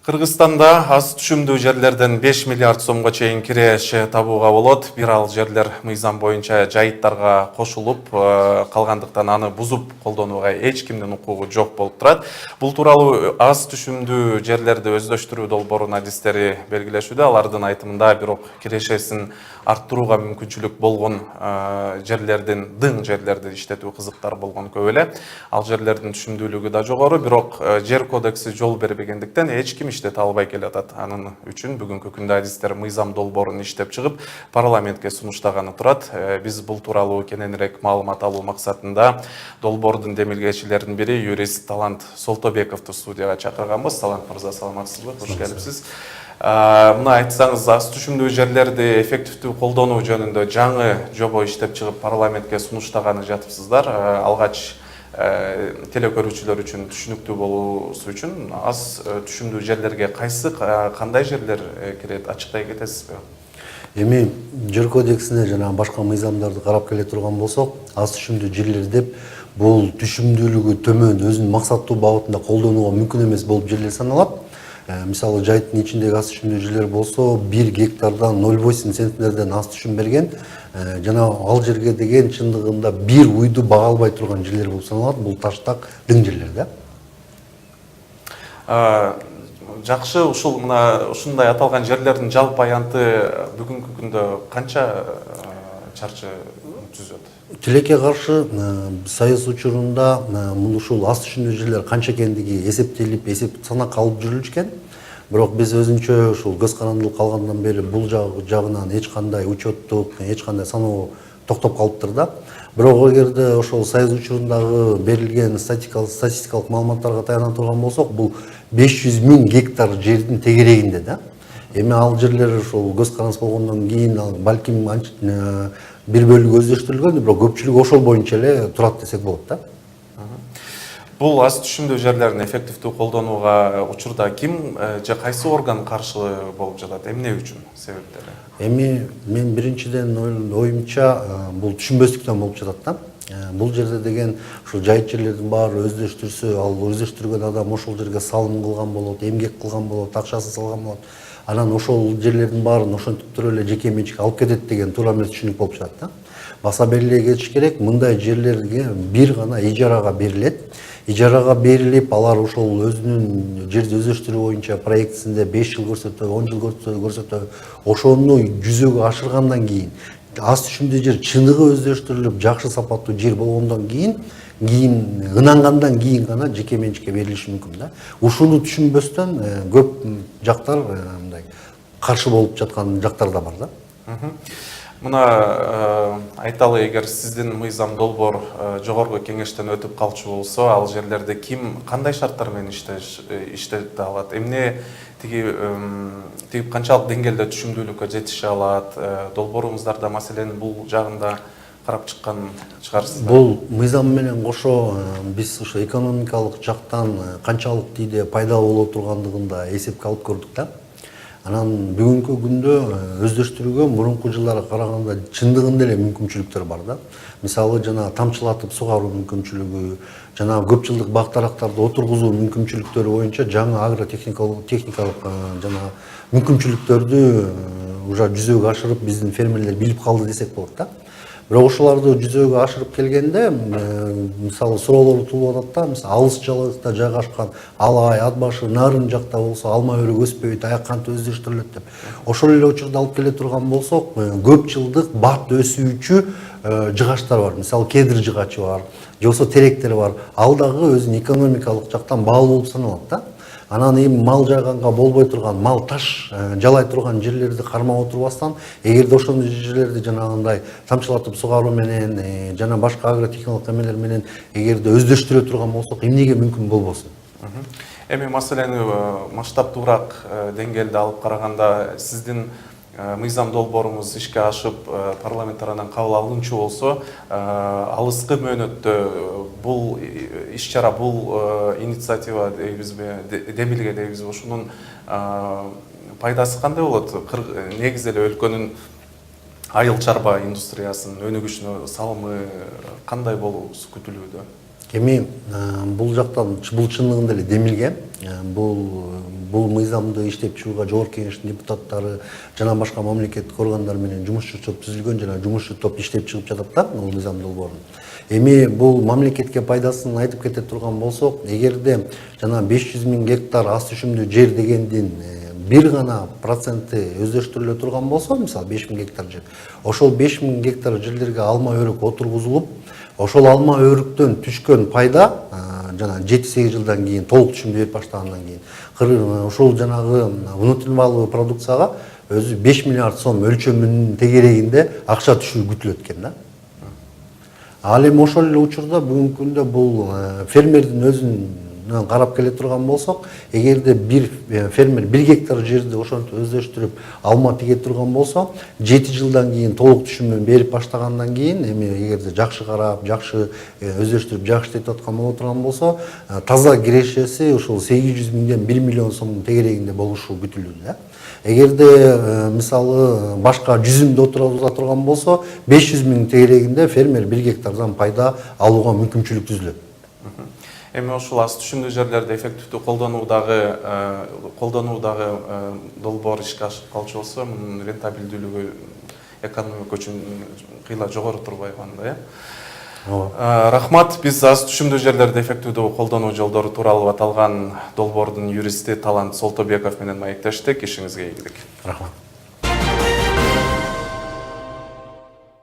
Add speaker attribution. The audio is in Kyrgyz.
Speaker 1: Кыргызстанда аз түшүмдүү жерлерден 5 миллиард сомго чейин киреше табууга болот. Бир ал жерлер мыйзам боюнча жайыттарга кошулуп калгандыктан аны бузуп колдонууга эч кимдин укугу жок болуп турат. Бул тууралуу аз түшүмдүү жерлерди өздөштүрүү долбоорунун адистери белгилешүүдө. Алардын айтымында бирок кирешесин арттырууга мүмкүнчүлүк болгон жерлердин дың жерлерди иштетүү кызыктар болгон көп эле. Ал жерлердин түшүмдүүлүгү да жогору, бирок жер кодекси жол бербегендиктен эч ким иштете албай келатат. Анын үчүн бүгүнкү күндө адистер мыйзам долбоорун иштеп чыгып, парламентке сунуштаганы турат. Биз бул тууралуу кененирээк маалымат алуу максатында долбоордун демилгечилеринин бири юрист Талант Солтобековду студияга чакырганбыз. Талант мырза, саламатсызбы? Кош келипсиз. Мына айтсаңыз, аз түшүмдүү жерлерди эффективдүү колдонуу жөнүндө жаңы жобо иштеп чыгып парламентке сунуштаганы жатыпсыздар. Алгач телекөрүүчүлөр үчүн түшүнүктүү болуусу үчүн аз түшүмдүү жерлерге кандай жерлер кирет, ачыктай кетесизби?
Speaker 2: Эми жер кодексине жана башка мыйзамдарды карап келе турган болсок, аз түшүмдүү жерлер деп бул түшүмдүүлүгү төмөн, өзүнүн максаттуу багытында колдонууга мүмкүн эмес болуп жерлер саналат. Мисалы жайыттын ичиндеги аз түшүмдүү жерлер болсо 1 гектардан 0,8 центнерден аз түшүм берген жана ал жерге деген чындыгында бир уйду бага албай турган жерлер болуп саналат. Бул таштак дың жерлер да.
Speaker 1: Жакшы, ушундай аталган жерлердин жалпы аянты бүгүнкү күндө канча чарчы түзөт?
Speaker 2: Тилекке каршы союз учурунда ушул аз түшүмдүү жерлер канча экендиги эсептелип, санак алып жүрүлүшкен. Бирок биз өзүнчө ушул көз карандылык калгандан бери бул жагынан эч кандай учеттук, эч кандай саноо токтоп калыптыр да. Бирок эгерде ошол союз учурундагы берилген статистикалык маалыматтарга таяна турган болсок, бул 500 000 гектар жердин тегерегинде да. Эми ал жерлер ошол көз карандысыз болгондон кийин балким бир бөлүгү өздөштүрүлгөн, бирок көпчүлүгү ошол боюнча эле турат десек болот да.
Speaker 1: Бул аз түшүмдүү жерлерин эффективдүү колдонууга учурда ким же кайсы орган каршы болуп жатат? Эмне үчүн? Себептери?
Speaker 2: Эми мен биринчиден оюмча бул түшүнбөстүктөн болуп жатат да. Бул жерде деген ушул жайыт жерлердин баары өздөштүрсө, ал өздөштүргөн адам ошол жерге салым кылган болот, эмгек кылган болот, акчасын салган болот. Анан ошол жерлердин баарын ошентип туруп эле жеке менчикке алып кетет деген туура эмес түшүнүк болуп жатат да. Баса белгилей кетиш керек, мындай жерлерге бир гана ижарага берилет. Ижарага берилип, алар ошол өзүнүн жерди өздөштүрүү боюнча проектисинде 5 жыл көрсөтө, 10 жыл көрсөтө, ошону жүзөгө ашыргандан кийин аз түшүмдүү жер чыныгы өздөштүрүлүп, жакшы сапаттуу жер болгондон кийин ынангандан кийин гана жеке менчикке берилиши мүмкүн да. Ушуну түшүнбөстөн көп жактар мындай каршы болуп жаткан жактар да бар да.
Speaker 1: Мына айталы, эгер сиздин мыйзам долбоор жогорку кеңештен өтүп калчу болсо, ал жерлерде ким кандай шарттар менен иштете алат? Эмне тиги канчалык деңгээлде түшүмдүүлүккө жетише алат? Долбооруңуздарда маселенин бул жагында карап чыккан чыгарсыздар.
Speaker 2: Бул мыйзам менен кошо биз ошо экономикалык жактан канчалык тийде пайдалуу боло тургандыгын да эсепке алып көрдүк да. Анан бүгүнкү күндө өздөштүрүүгө мурунку жылдарга караганда чындыгында эле мүмкүнчүлүктөр бар да. Мисалы жана тамчылатып сугаруу мүмкүнчүлүгү, жана көп жылдык бактарактарды отургузуу мүмкүнчүлүктөрү боюнча жаңы агротехникалык жана мүмкүнчүлүктөрдү уже жүзөгө ашырып биздин фермерлер билип калды десек болот да. Бирок ошолорду жүзөгө ашырып келгенде мисалы суроолор туулуп атат да. Мисалы алыс жалыкта жайгашкан Алай, Ат башы, Нарын жакта болсо алма өрүк өспөйт, аяк канты өздөштүрүлөт деп. Ошол эле учурда алып келе турган болсок, көп жылдык бат өсүүчү жыгачтар бар. Мисалы кедр жыгачы бар, же болбосо теректер бар. Ал дагы өзүнүн экономикалык жактан баалуу болуп саналат да. Анан эми мал жайганга болбой турган, мал таш жалай турган жерлерди кармап отурбастан, эгерде ошол жерлерди жанагындай тамчылатып сугаруу менен жана башка агротехникалык эмелер менен эгерде өздөштүрө турган болсок, эмнеге мүмкүн болбосун?
Speaker 1: Эми маселени масштабтуураак деңгээлде алып караганда, сиздин мыйзам долбооруңуз ишке ашып, парламент тарабынан кабыл алынчу болсо, алыскы мөөнөттө бул иш-чара, бул инициатива дейбизби, демилге дейбизби, ушунун пайдасы кандай болот? Негизи эле өлкөнүн айыл чарба индустриясынын өнүгүшүнө салымы кандай болуусу күтүлүүдө?
Speaker 2: Эми бул жактан бул чындыгында эле демилге. бул мыйзамды иштеп чыгууга жогорку кеңештин депутаттары жана башка мамлекеттик органдар менен жумушчу топ түзүлгөн жана жумушчу топ иштеп чыгып жатат да бул мыйзам долбоорун. Эми бул мамлекетке пайдасын айтып кете турган болсок, эгерде жана 500 000 гектар ас түшүмдүү жер дегендин бир гана проценти өздөштүрүлө турган болсо, мисалы 5 000 гектар жер, ошол 5 000 гектар жерлерге алма өрүк отургузулуп, ошол алма өрүктөн түшкөн пайда жана 7-8 жылдан кийин толук түшүмдүү берип баштагандан кийин ушул жанагы внутренний валовый продукцияга өзү 5 миллиард сом өлчөмүнүн тегерегинде акча түшүү күтүлөт экен да. Ал эми ошол эле учурда бүгүнкү күндө бул фермердин өзүнөн карап келе турган болсок, эгерде бир фермер 1 гектар жерди ошентип өздөштүрүп алма тиге турган болсо, 7 жылдан кийин толук түшүмүн берип баштагандан кийин, эми эгерде жакшы карап, жакшы өздөштүрүп, жакшы иштетип аткан боло турган болсо, таза кирешеси ушул 800 000ден 1 миллион сомдун тегерегинде болушу күтүлүүдө. Эгерде мисалы башка жүзүмдү отургуза турган болсо, 500 000 тегерегинде фермер 1 гектардан пайда алууга мүмкүнчүлүк түзүлөт.
Speaker 1: Эми ушул ас түшүмдүү жерлерди эффективдүү колдонуудагы долбоор ишке ашып калчу болсо, мунун рентабелдүүлүгү экономика үчүн кыйла жогору турбай калганда, Рахмат, биз ас түшүмдүү жерлерди эффективдүү колдонуу жолдору тууралуу аталган долбоордун юристи Талант Солтобеков менен маектештик. Ишиңизге ийгилик.
Speaker 2: Рахмат.